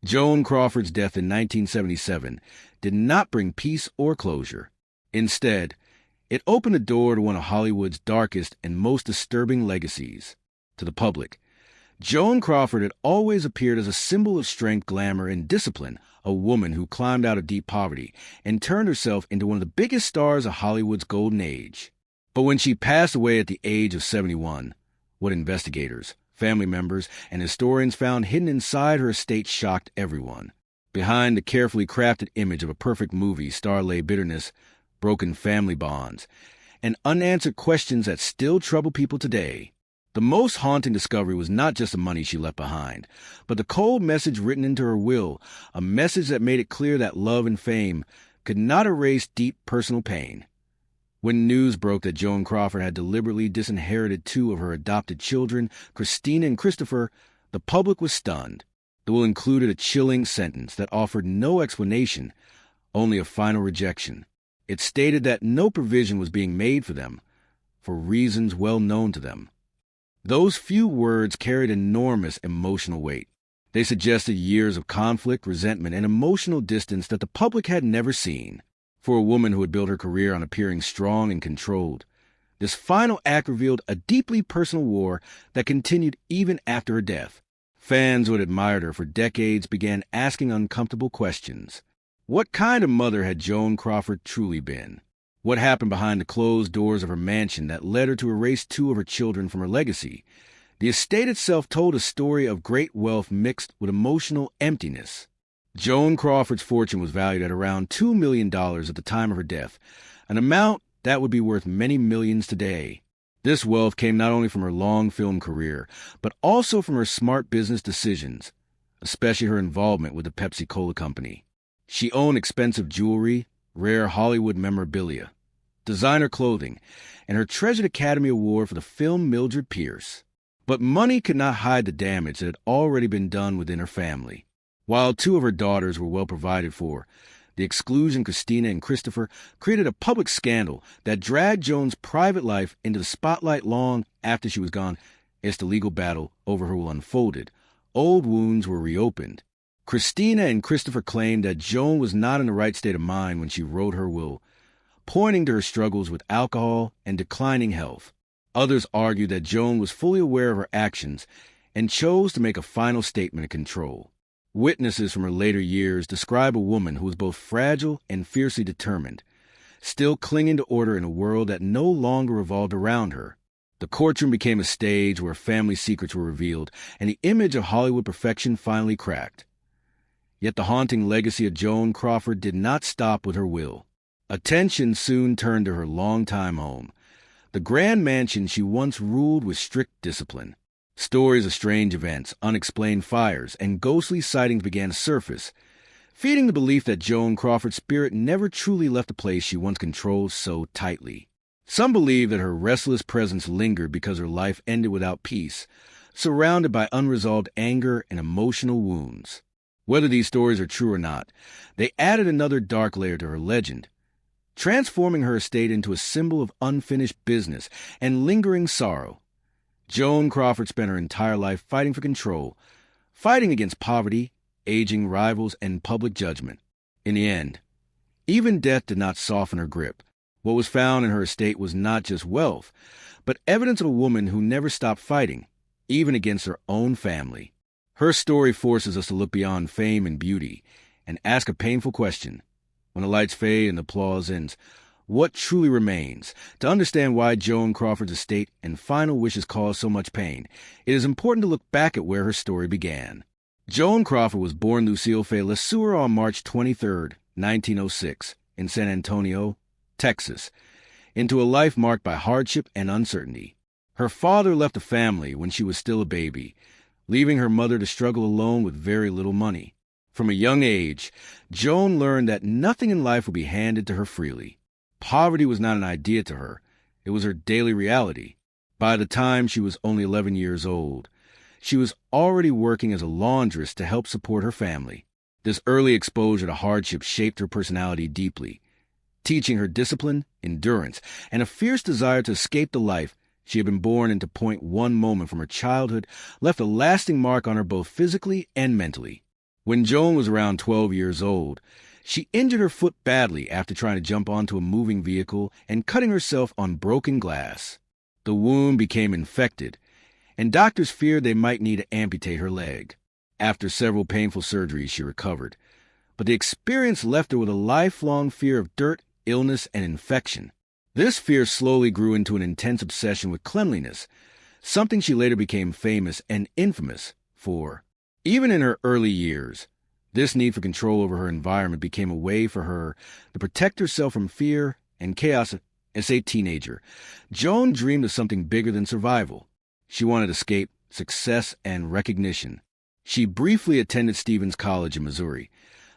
Joan Crawford's death in 1977 did not bring peace or closure. Instead, it opened the door to one of Hollywood's darkest and most disturbing legacies. To the public, Joan Crawford had always appeared as a symbol of strength, glamour, and discipline, a woman who climbed out of deep poverty and turned herself into one of the biggest stars of Hollywood's golden age. But when she passed away at the age of 71, what investigators, family members, and historians found hidden inside her estate shocked everyone. Behind the carefully crafted image of a perfect movie star lay bitterness, broken family bonds, and unanswered questions that still trouble people today. The most haunting discovery was not just the money she left behind, but the cold message written into her will, a message that made it clear that love and fame could not erase deep personal pain. When news broke that Joan Crawford had deliberately disinherited two of her adopted children, Christina and Christopher, the public was stunned. The will included a chilling sentence that offered no explanation, only a final rejection. It stated that no provision was being made for them, for reasons well known to them. Those few words carried enormous emotional weight. They suggested years of conflict, resentment, and emotional distance that the public had never seen. For a woman who had built her career on appearing strong and controlled, this final act revealed a deeply personal war that continued even after her death. Fans who had admired her for decades began asking uncomfortable questions. What kind of mother had Joan Crawford truly been? What happened behind the closed doors of her mansion that led her to erase two of her children from her legacy? The estate itself told a story of great wealth mixed with emotional emptiness. Joan Crawford's fortune was valued at around $2 million at the time of her death, an amount that would be worth many millions today. This wealth came not only from her long film career, but also from her smart business decisions, especially her involvement with the Pepsi-Cola Company. She owned expensive jewelry, rare Hollywood memorabilia, designer clothing, and her treasured Academy Award for the film Mildred Pierce. But money could not hide the damage that had already been done within her family. While two of her daughters were well provided for, the exclusion of Christina and Christopher created a public scandal that dragged Joan's private life into the spotlight long after she was gone. As the legal battle over her will unfolded, old wounds were reopened. Christina and Christopher claimed that Joan was not in the right state of mind when she wrote her will, pointing to her struggles with alcohol and declining health. Others argued that Joan was fully aware of her actions and chose to make a final statement of control. Witnesses from her later years describe a woman who was both fragile and fiercely determined, still clinging to order in a world that no longer revolved around her. The courtroom became a stage where family secrets were revealed, and the image of Hollywood perfection finally cracked. Yet the haunting legacy of Joan Crawford did not stop with her will. Attention soon turned to her longtime home, the grand mansion she once ruled with strict discipline. Stories of strange events, unexplained fires, and ghostly sightings began to surface, feeding the belief that Joan Crawford's spirit never truly left the place she once controlled so tightly. Some believe that her restless presence lingered because her life ended without peace, surrounded by unresolved anger and emotional wounds. Whether these stories are true or not, they added another dark layer to her legend, transforming her estate into a symbol of unfinished business and lingering sorrow. Joan Crawford spent her entire life fighting for control, fighting against poverty, aging rivals, and public judgment. In the end, even death did not soften her grip. What was found in her estate was not just wealth, but evidence of a woman who never stopped fighting, even against her own family. Her story forces us to look beyond fame and beauty and ask a painful question. When the lights fade and the applause ends, what truly remains? To understand why Joan Crawford's estate and final wishes caused so much pain, it is important to look back at where her story began. Joan Crawford was born Lucille Fay LeSueur on March 23, 1906, in San Antonio, Texas, into a life marked by hardship and uncertainty. Her father left the family when she was still a baby, leaving her mother to struggle alone with very little money. From a young age, Joan learned that nothing in life would be handed to her freely. Poverty was not an idea to her. It was her daily reality. By the time she was only 11 years old, she was already working as a laundress to help support her family. This early exposure to hardship shaped her personality deeply, teaching her discipline, endurance, and a fierce desire to escape the life she had been born into. One moment from her childhood left a lasting mark on her both physically and mentally. When Joan was around 12 years old, she injured her foot badly after trying to jump onto a moving vehicle and cutting herself on broken glass. The wound became infected, and doctors feared they might need to amputate her leg. After several painful surgeries, she recovered, but the experience left her with a lifelong fear of dirt, illness, and infection. This fear slowly grew into an intense obsession with cleanliness, something she later became famous and infamous for. Even in her early years, this need for control over her environment became a way for her to protect herself from fear and chaos. As a teenager, Joan dreamed of something bigger than survival. She wanted escape, success, and recognition. She briefly attended Stevens College in Missouri,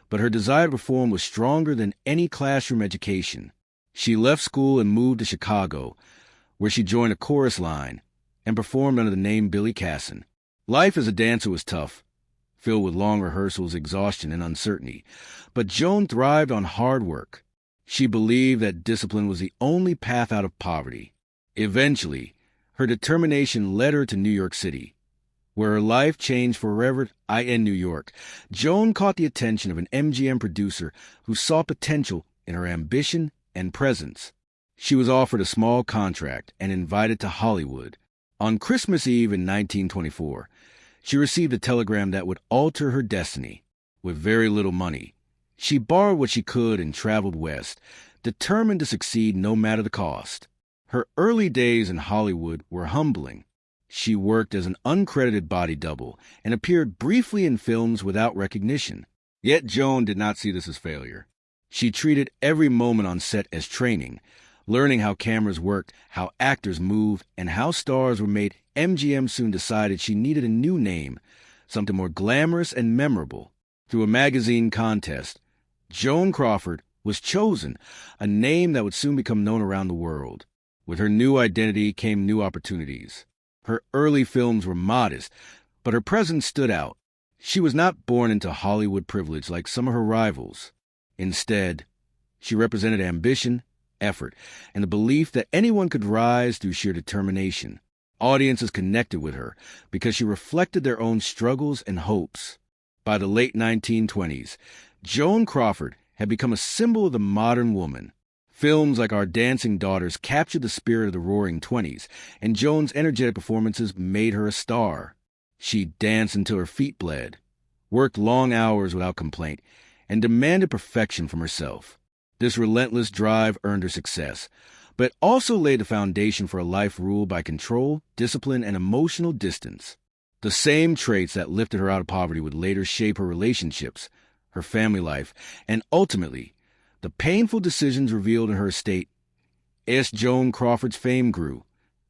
but her desire to perform was stronger than any classroom education. She left school and moved to Chicago, where she joined a chorus line and performed under the name Billy Casson. Life as a dancer was tough, filled with long rehearsals, exhaustion, and uncertainty, but Joan thrived on hard work. She believed that discipline was the only path out of poverty. Eventually, her determination led her to New York City, where her life changed forever. In New York, Joan caught the attention of an MGM producer who saw potential in her ambition and presence. She was offered a small contract and invited to Hollywood. On Christmas Eve in 1924, she received a telegram that would alter her destiny. With very little money, she borrowed what she could and traveled west, determined to succeed no matter the cost. Her early days in Hollywood were humbling. She worked as an uncredited body double and appeared briefly in films without recognition. Yet Joan did not see this as failure. She treated every moment on set as training, learning how cameras worked, how actors moved, and how stars were made. MGM soon decided she needed a new name, something more glamorous and memorable. Through a magazine contest, Joan Crawford was chosen, a name that would soon become known around the world. With her new identity came new opportunities. Her early films were modest, but her presence stood out. She was not born into Hollywood privilege like some of her rivals. Instead, she represented ambition, effort, and the belief that anyone could rise through sheer determination. Audiences connected with her because she reflected their own struggles and hopes. By the late 1920s, Joan Crawford had become a symbol of the modern woman. Films like Our Dancing Daughters captured the spirit of the Roaring Twenties, and Joan's energetic performances made her a star. She danced until her feet bled, worked long hours without complaint, and demanded perfection from herself. This relentless drive earned her success, but also laid the foundation for a life ruled by control, discipline, and emotional distance. The same traits that lifted her out of poverty would later shape her relationships, her family life, and ultimately, the painful decisions revealed in her estate. As Joan Crawford's fame grew,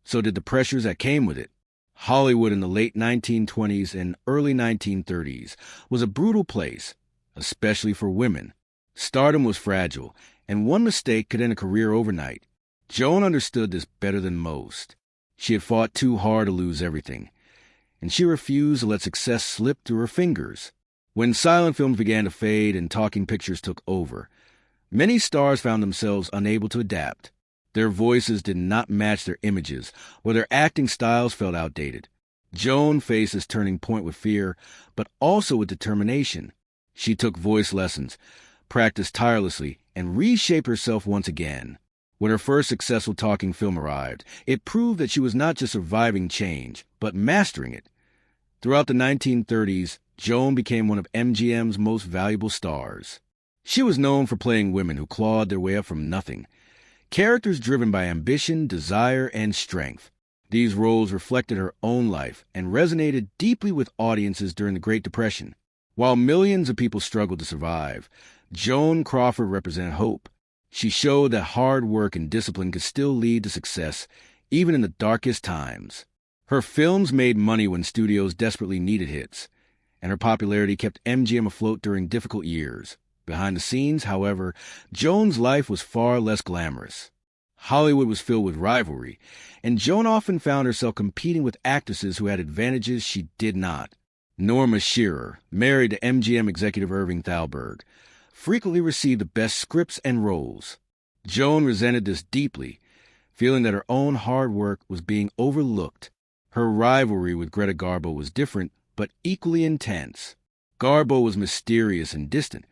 so did the pressures that came with it. Hollywood in the late 1920s and early 1930s was a brutal place, especially for women. Stardom was fragile, and one mistake could end a career overnight. Joan understood this better than most. She had fought too hard to lose everything, and she refused to let success slip through her fingers. When silent films began to fade and talking pictures took over, many stars found themselves unable to adapt. Their voices did not match their images, or their acting styles felt outdated. Joan faced this turning point with fear, but also with determination. She took voice lessons, practiced tirelessly, and reshaped herself once again. When her first successful talking film arrived, it proved that she was not just surviving change, but mastering it. Throughout the 1930s, Joan became one of MGM's most valuable stars. She was known for playing women who clawed their way up from nothing, characters driven by ambition, desire, and strength. These roles reflected her own life and resonated deeply with audiences during the Great Depression. While millions of people struggled to survive, Joan Crawford represented hope. She showed that hard work and discipline could still lead to success, even in the darkest times. Her films made money when studios desperately needed hits, and her popularity kept MGM afloat during difficult years. Behind the scenes, however, Joan's life was far less glamorous. Hollywood was filled with rivalry, and Joan often found herself competing with actresses who had advantages she did not. Norma Shearer, married to MGM executive Irving Thalberg, frequently received the best scripts and roles. Joan resented this deeply, feeling that her own hard work was being overlooked. Her rivalry with Greta Garbo was different, but equally intense. Garbo was mysterious and distant,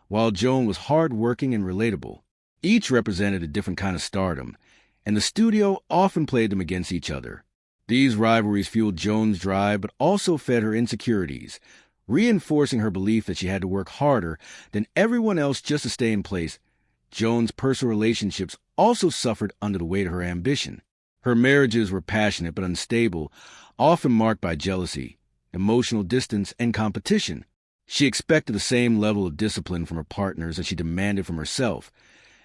while Joan was hard-working and relatable. Each represented a different kind of stardom, and the studio often played them against each other. These rivalries fueled Joan's drive but also fed her insecurities, reinforcing her belief that she had to work harder than everyone else just to stay in place. Joan's personal relationships also suffered under the weight of her ambition. Her marriages were passionate but unstable, often marked by jealousy, emotional distance, and competition. She expected the same level of discipline from her partners as she demanded from herself,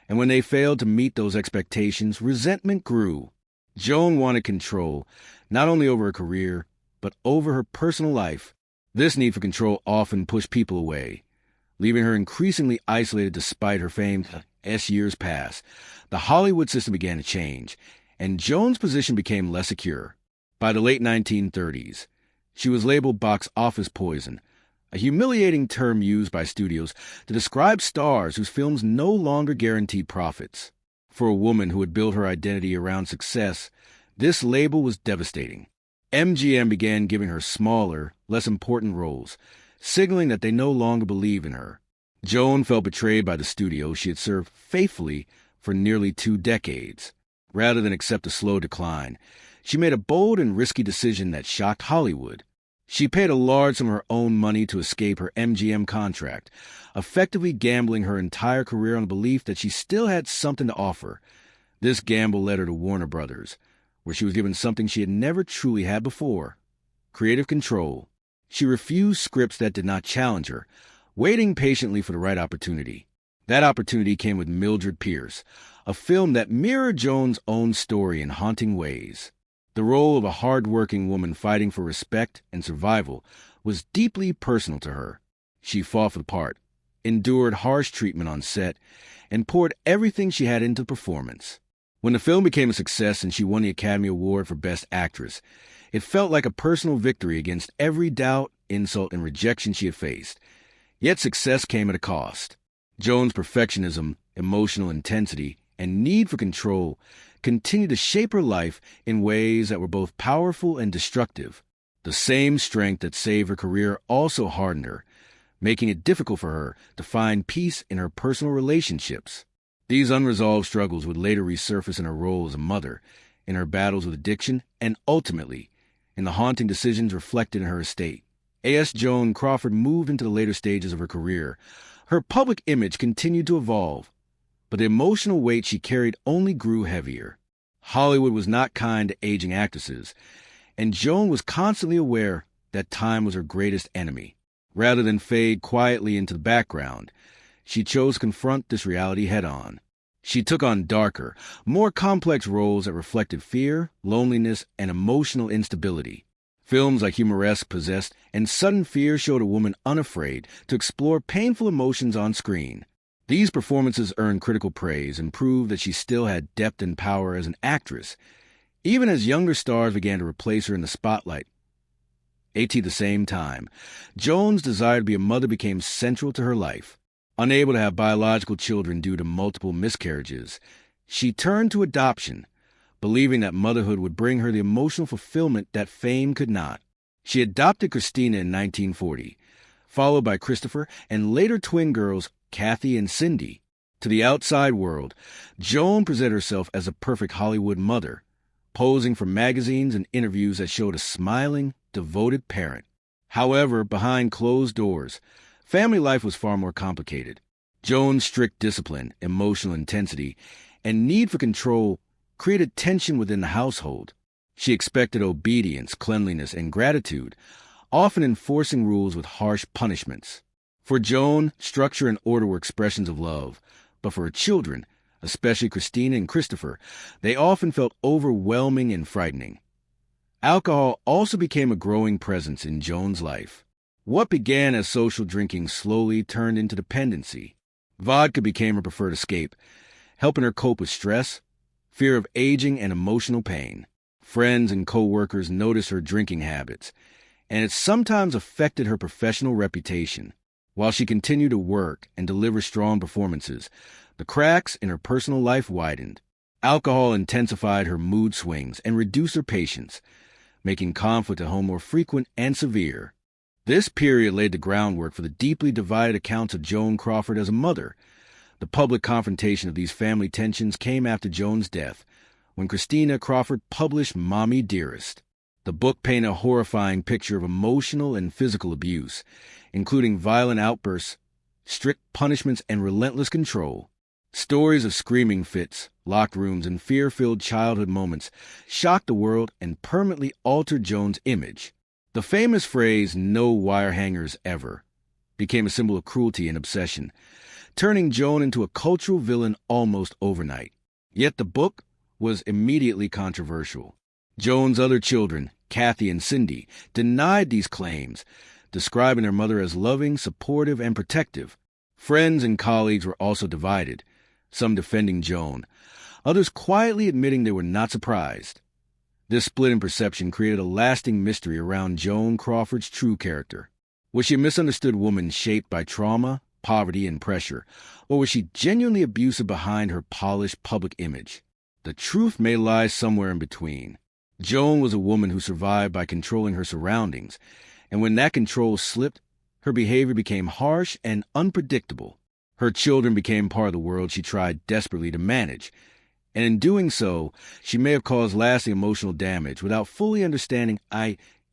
and when they failed to meet those expectations, resentment grew. Joan wanted control, not only over her career, but over her personal life. This need for control often pushed people away, leaving her increasingly isolated despite her fame. As years passed, the Hollywood system began to change, and Joan's position became less secure. By the late 1930s, she was labeled box office poison, a humiliating term used by studios to describe stars whose films no longer guaranteed profits. For a woman who had built her identity around success, this label was devastating. MGM began giving her smaller, less important roles, signaling that they no longer believed in her. Joan felt betrayed by the studio she had served faithfully for nearly 2 decades. Rather than accept a slow decline, she made a bold and risky decision that shocked Hollywood. She paid a large sum of her own money to escape her MGM contract, effectively gambling her entire career on the belief that she still had something to offer. This gamble led her to Warner Brothers, where she was given something she had never truly had before: creative control. She refused scripts that did not challenge her, waiting patiently for the right opportunity. That opportunity came with Mildred Pierce, a film that mirrored Joan's own story in haunting ways. The role of a hard-working woman fighting for respect and survival was deeply personal to her. She fought for the part, endured harsh treatment on set, and poured everything she had into the performance. When the film became a success and she won the Academy Award for Best Actress, it felt like a personal victory against every doubt, insult, and rejection she had faced. Yet success came at a cost. Joan's perfectionism, emotional intensity, and need for control continued to shape her life in ways that were both powerful and destructive. The same strength that saved her career also hardened her, making it difficult for her to find peace in her personal relationships. These unresolved struggles would later resurface in her role as a mother, in her battles with addiction, and ultimately, in the haunting decisions reflected in her estate. As Joan Crawford moved into the later stages of her career, her public image continued to evolve, but the emotional weight she carried only grew heavier. Hollywood was not kind to aging actresses, and Joan was constantly aware that time was her greatest enemy. Rather than fade quietly into the background, she chose to confront this reality head-on. She took on darker, more complex roles that reflected fear, loneliness, and emotional instability. Films like Humoresque, Possessed, and Sudden Fear showed a woman unafraid to explore painful emotions on screen. These performances earned critical praise and proved that she still had depth and power as an actress, even as younger stars began to replace her in the spotlight. At the same time, Joan's desire to be a mother became central to her life. Unable to have biological children due to multiple miscarriages, she turned to adoption, believing that motherhood would bring her the emotional fulfillment that fame could not. She adopted Christina in 1940, followed by Christopher and later twin girls Kathy and Cindy. To the outside world, Joan presented herself as a perfect Hollywood mother, posing for magazines and interviews that showed a smiling, devoted parent. However, behind closed doors, family life was far more complicated. Joan's strict discipline, emotional intensity, and need for control created tension within the household. She expected obedience, cleanliness, and gratitude, often enforcing rules with harsh punishments. For Joan, structure and order were expressions of love, but for her children, especially Christina and Christopher, they often felt overwhelming and frightening. Alcohol also became a growing presence in Joan's life. What began as social drinking slowly turned into dependency. Vodka became her preferred escape, helping her cope with stress, fear of aging, and emotional pain. Friends and co-workers noticed her drinking habits, and it sometimes affected her professional reputation. While she continued to work and deliver strong performances, the cracks in her personal life widened. Alcohol intensified her mood swings and reduced her patience, making conflict at home more frequent and severe. This period laid the groundwork for the deeply divided accounts of Joan Crawford as a mother. The public confrontation of these family tensions came after Joan's death, when Christina Crawford published Mommy Dearest. The book painted a horrifying picture of emotional and physical abuse, including violent outbursts, strict punishments, and relentless control. Stories of screaming fits, locked rooms, and fear-filled childhood moments shocked the world and permanently altered Joan's image. The famous phrase, "no wire hangers ever," became a symbol of cruelty and obsession, turning Joan into a cultural villain almost overnight. Yet the book was immediately controversial. Joan's other children, Kathy and Cindy, denied these claims, describing their mother as loving, supportive, and protective. Friends and colleagues were also divided, some defending Joan, others quietly admitting they were not surprised. This split in perception created a lasting mystery around Joan Crawford's true character. Was she a misunderstood woman shaped by trauma, poverty, and pressure, or was she genuinely abusive behind her polished public image? The truth may lie somewhere in between. Joan was a woman who survived by controlling her surroundings, and when that control slipped, her behavior became harsh and unpredictable. Her children became part of the world she tried desperately to manage, and in doing so, she may have caused lasting emotional damage without fully understanding.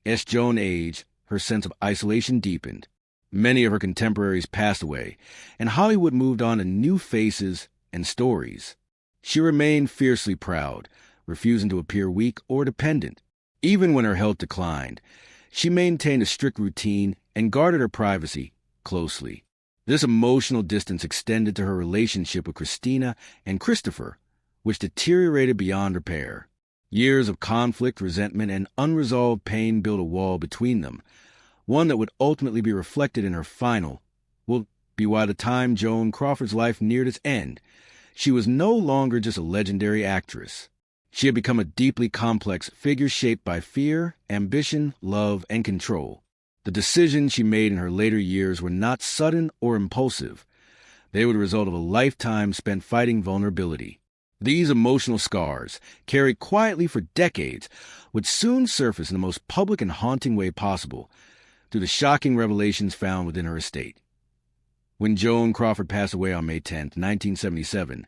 As Joan aged, her sense of isolation deepened. Many of her contemporaries passed away, and Hollywood moved on to new faces and stories. She remained fiercely proud, refusing to appear weak or dependent. Even when her health declined, she maintained a strict routine and guarded her privacy closely. This emotional distance extended to her relationship with Christina and Christopher, which deteriorated beyond repair. Years of conflict, resentment, and unresolved pain built a wall between them, one that would ultimately be reflected in her final. Will be why the time Joan Crawford's life neared its end, she was no longer just a legendary actress. She had become a deeply complex figure shaped by fear, ambition, love, and control. The decisions she made in her later years were not sudden or impulsive. They were the result of a lifetime spent fighting vulnerability. These emotional scars, carried quietly for decades, would soon surface in the most public and haunting way possible through the shocking revelations found within her estate. When Joan Crawford passed away on May 10, 1977,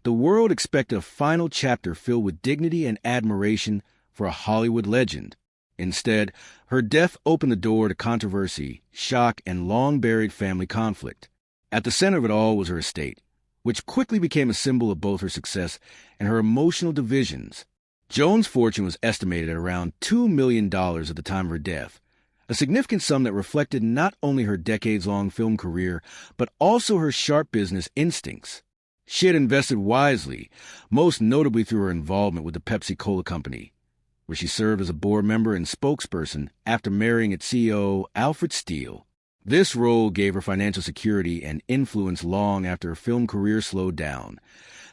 the world expected a final chapter filled with dignity and admiration for a Hollywood legend. Instead, her death opened the door to controversy, shock, and long-buried family conflict. At the center of it all was her estate, which quickly became a symbol of both her success and her emotional divisions. Joan's fortune was estimated at around $2 million at the time of her death, a significant sum that reflected not only her decades-long film career, but also her sharp business instincts. She had invested wisely, most notably through her involvement with the Pepsi-Cola Company, where she served as a board member and spokesperson after marrying its CEO, Alfred Steele. This role gave her financial security and influence long after her film career slowed down.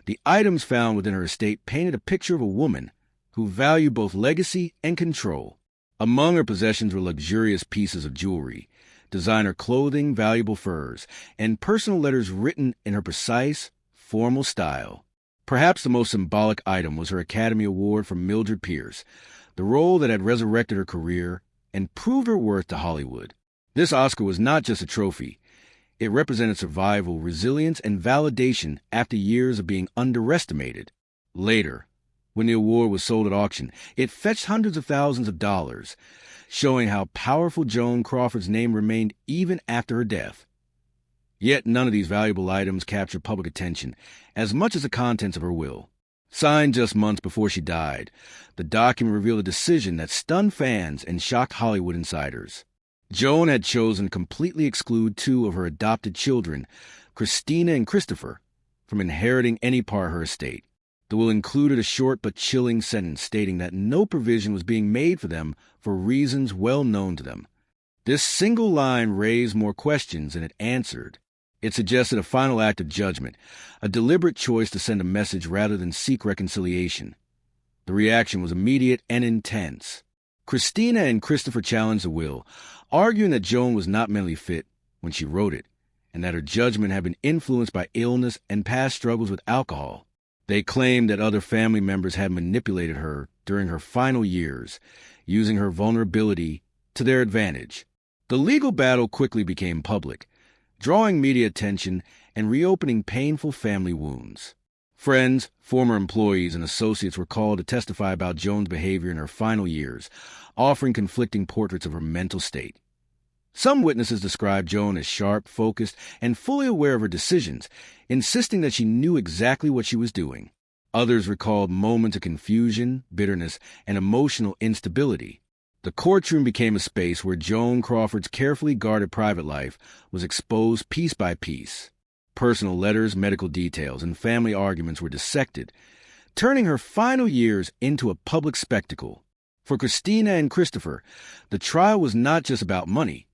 The items found within her estate painted a picture of a woman who valued both legacy and control. Among her possessions were luxurious pieces of jewelry, designer clothing, valuable furs, and personal letters written in her precise, formal style. Perhaps the most symbolic item was her Academy Award from Mildred Pierce, the role that had resurrected her career and proved her worth to Hollywood. This Oscar was not just a trophy. It represented survival, resilience, and validation after years of being underestimated. Later, when the award was sold at auction, it fetched hundreds of thousands of dollars, showing how powerful Joan Crawford's name remained even after her death. Yet none of these valuable items captured public attention as much as the contents of her will. Signed just months before she died, the document revealed a decision that stunned fans and shocked Hollywood insiders. Joan had chosen to completely exclude two of her adopted children, Christina and Christopher, from inheriting any part of her estate. The will included a short but chilling sentence stating that no provision was being made for them for reasons well known to them. This single line raised more questions than it answered. It suggested a final act of judgment, a deliberate choice to send a message rather than seek reconciliation. The reaction was immediate and intense. Christina and Christopher challenged the will, arguing that Joan was not mentally fit when she wrote it, and that her judgment had been influenced by illness and past struggles with alcohol. They claimed that other family members had manipulated her during her final years, using her vulnerability to their advantage. The legal battle quickly became public, drawing media attention and reopening painful family wounds. Friends, former employees, and associates were called to testify about Joan's behavior in her final years, offering conflicting portraits of her mental state. Some witnesses described Joan as sharp, focused, and fully aware of her decisions, insisting that she knew exactly what she was doing. Others recalled moments of confusion, bitterness, and emotional instability. The courtroom became a space where Joan Crawford's carefully guarded private life was exposed piece by piece. Personal letters, medical details, and family arguments were dissected, turning her final years into a public spectacle. For Christina and Christopher, the trial was not just about money.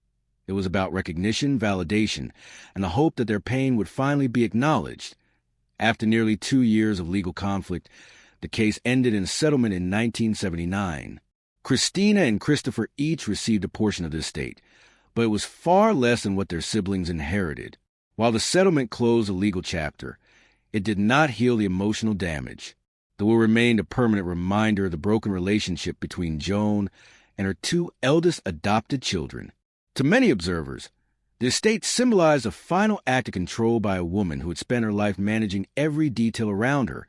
It was about recognition, validation, and the hope that their pain would finally be acknowledged. After nearly 2 years of legal conflict, the case ended in a settlement in 1979. Christina and Christopher each received a portion of the estate, but it was far less than what their siblings inherited. While the settlement closed a legal chapter, it did not heal the emotional damage, though it remained a permanent reminder of the broken relationship between Joan and her 2 eldest adopted children. To many observers, the estate symbolized a final act of control by a woman who had spent her life managing every detail around her.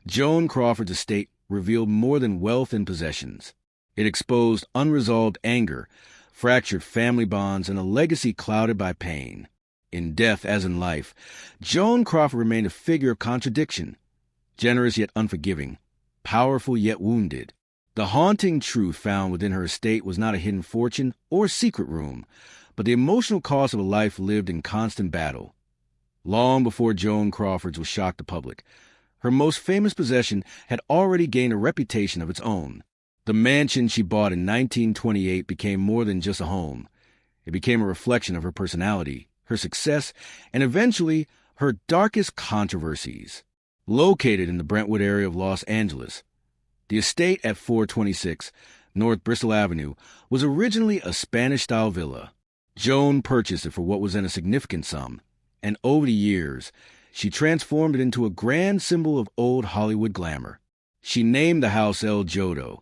Joan Crawford's estate revealed more than wealth and possessions. It exposed unresolved anger, fractured family bonds, and a legacy clouded by pain. In death as in life, Joan Crawford remained a figure of contradiction, generous yet unforgiving, powerful yet wounded. The haunting truth found within her estate was not a hidden fortune or secret room, but the emotional cost of a life lived in constant battle. Long before Joan Crawford's was shocked the public, her most famous possession had already gained a reputation of its own. The mansion she bought in 1928 became more than just a home. It became a reflection of her personality, her success, and eventually her darkest controversies. Located in the Brentwood area of Los Angeles, the estate at 426 North Bristol Avenue was originally a Spanish-style villa. Joan purchased it for what was then a significant sum, and over the years, she transformed it into a grand symbol of old Hollywood glamour. She named the house El Jodo,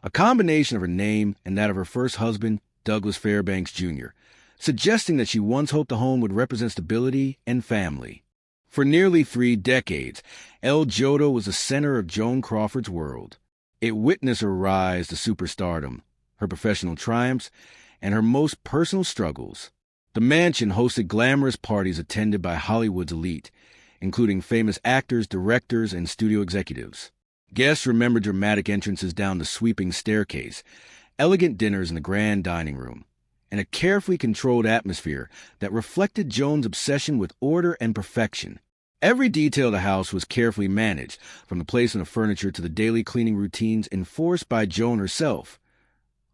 a combination of her name and that of her first husband, Douglas Fairbanks, Jr., suggesting that she once hoped the home would represent stability and family. For nearly 3 decades, El Jodo was the center of Joan Crawford's world. It witnessed her rise to superstardom, her professional triumphs, and her most personal struggles. The mansion hosted glamorous parties attended by Hollywood's elite, including famous actors, directors, and studio executives. Guests remembered dramatic entrances down the sweeping staircase, elegant dinners in the grand dining room, and a carefully controlled atmosphere that reflected Joan's obsession with order and perfection. Every detail of the house was carefully managed, from the placement of furniture to the daily cleaning routines enforced by Joan herself.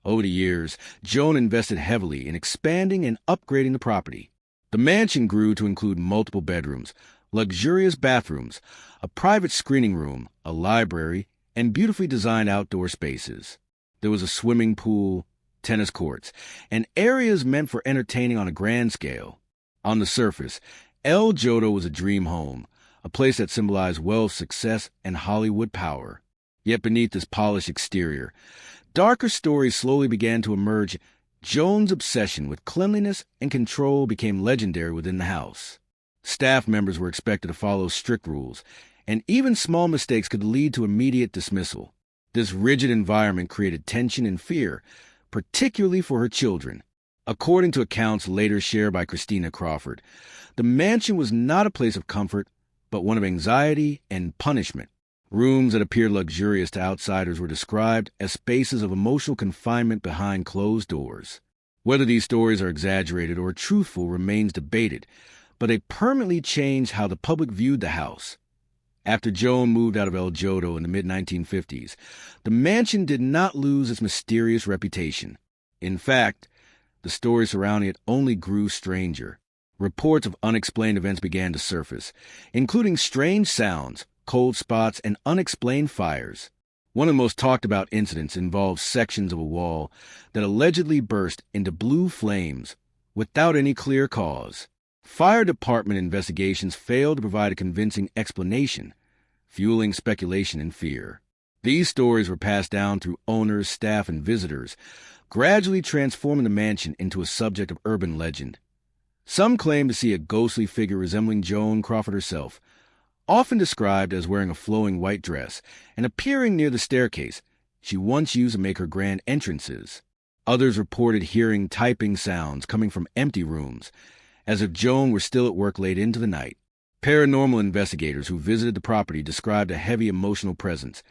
Over the years, Joan invested heavily in expanding and upgrading the property. The mansion grew to include multiple bedrooms, luxurious bathrooms, a private screening room, a library, and beautifully designed outdoor spaces. There was a swimming pool, tennis courts, and areas meant for entertaining on a grand scale. On the surface, El Jodo was a dream home, a place that symbolized wealth, success, and Hollywood power. Yet beneath this polished exterior, darker stories slowly began to emerge. Joan's obsession with cleanliness and control became legendary within the house. Staff members were expected to follow strict rules, and even small mistakes could lead to immediate dismissal. This rigid environment created tension and fear, particularly for her children. According to accounts later shared by Christina Crawford, the mansion was not a place of comfort, but one of anxiety and punishment. Rooms that appeared luxurious to outsiders were described as spaces of emotional confinement behind closed doors. Whether these stories are exaggerated or truthful remains debated, but they permanently changed how the public viewed the house. After Joan moved out of El Jodo in the mid-1950s, the mansion did not lose its mysterious reputation. In fact, the stories surrounding it only grew stranger. Reports of unexplained events began to surface, including strange sounds, cold spots, and unexplained fires. One of the most talked about incidents involved sections of a wall that allegedly burst into blue flames without any clear cause. Fire department investigations failed to provide a convincing explanation, fueling speculation and fear. These stories were passed down through owners, staff, and visitors, gradually transforming the mansion into a subject of urban legend. Some claim to see a ghostly figure resembling Joan Crawford herself, often described as wearing a flowing white dress and appearing near the staircase she once used to make her grand entrances. Others reported hearing typing sounds coming from empty rooms, as if Joan were still at work late into the night. Paranormal investigators who visited the property described a heavy emotional presence,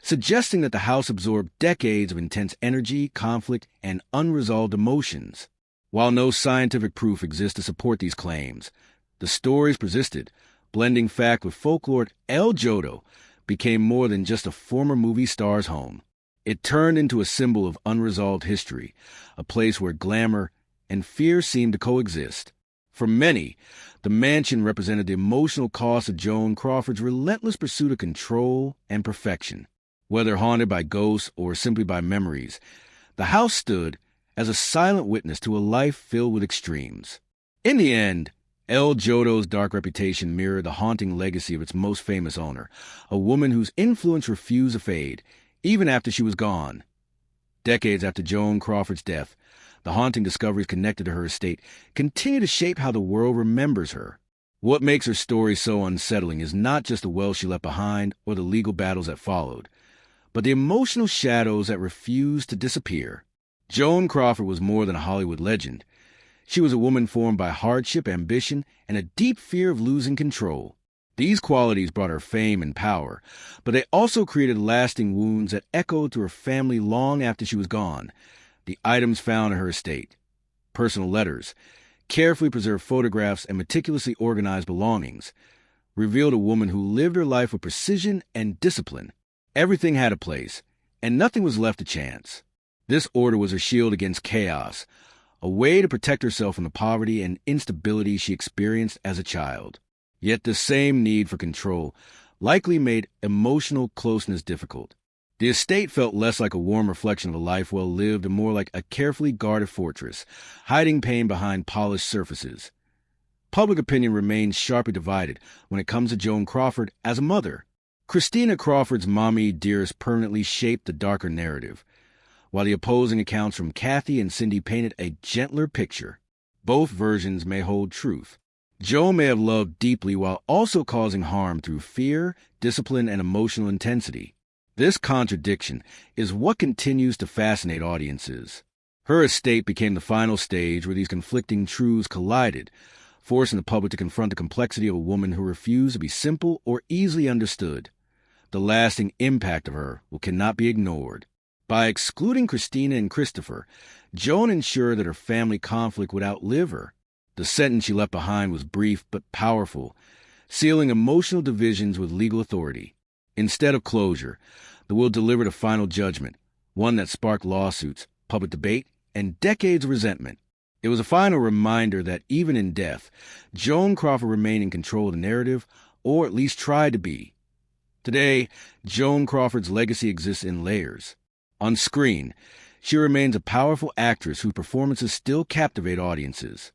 suggesting that the house absorbed decades of intense energy, conflict, and unresolved emotions. While no scientific proof exists to support these claims, the stories persisted. Blending fact with folklore, El Jodo became more than just a former movie star's home. It turned into a symbol of unresolved history, a place where glamour and fear seemed to coexist. For many, the mansion represented the emotional cost of Joan Crawford's relentless pursuit of control and perfection. Whether haunted by ghosts or simply by memories, the house stood as a silent witness to a life filled with extremes. In the end, El Jodo's dark reputation mirrored the haunting legacy of its most famous owner, a woman whose influence refused to fade, even after she was gone. Decades after Joan Crawford's death, the haunting discoveries connected to her estate continue to shape how the world remembers her. What makes her story so unsettling is not just the wealth she left behind or the legal battles that followed, but the emotional shadows that refused to disappear. Joan Crawford was more than a Hollywood legend. She was a woman formed by hardship, ambition, and a deep fear of losing control. These qualities brought her fame and power, but they also created lasting wounds that echoed through her family long after she was gone. The items found in her estate, personal letters, carefully preserved photographs, and meticulously organized belongings, revealed a woman who lived her life with precision and discipline. Everything had a place, and nothing was left to chance. This order was her shield against chaos, a way to protect herself from the poverty and instability she experienced as a child. Yet the same need for control likely made emotional closeness difficult. The estate felt less like a warm reflection of a life well lived and more like a carefully guarded fortress, hiding pain behind polished surfaces. Public opinion remains sharply divided when it comes to Joan Crawford as a mother. Christina Crawford's mommy dearest permanently shaped the darker narrative, while the opposing accounts from Kathy and Cindy painted a gentler picture. Both versions may hold truth. Joan may have loved deeply while also causing harm through fear, discipline, and emotional intensity. This contradiction is what continues to fascinate audiences. Her estate became the final stage where these conflicting truths collided, forcing the public to confront the complexity of a woman who refused to be simple or easily understood. The lasting impact of her cannot be ignored. By excluding Christina and Christopher, Joan ensured that her family conflict would outlive her. The sentence she left behind was brief but powerful, sealing emotional divisions with legal authority. Instead of closure, the will delivered a final judgment, one that sparked lawsuits, public debate, and decades of resentment. It was a final reminder that even in death, Joan Crawford remained in control of the narrative, or at least tried to be. Today, Joan Crawford's legacy exists in layers. On screen, she remains a powerful actress whose performances still captivate audiences.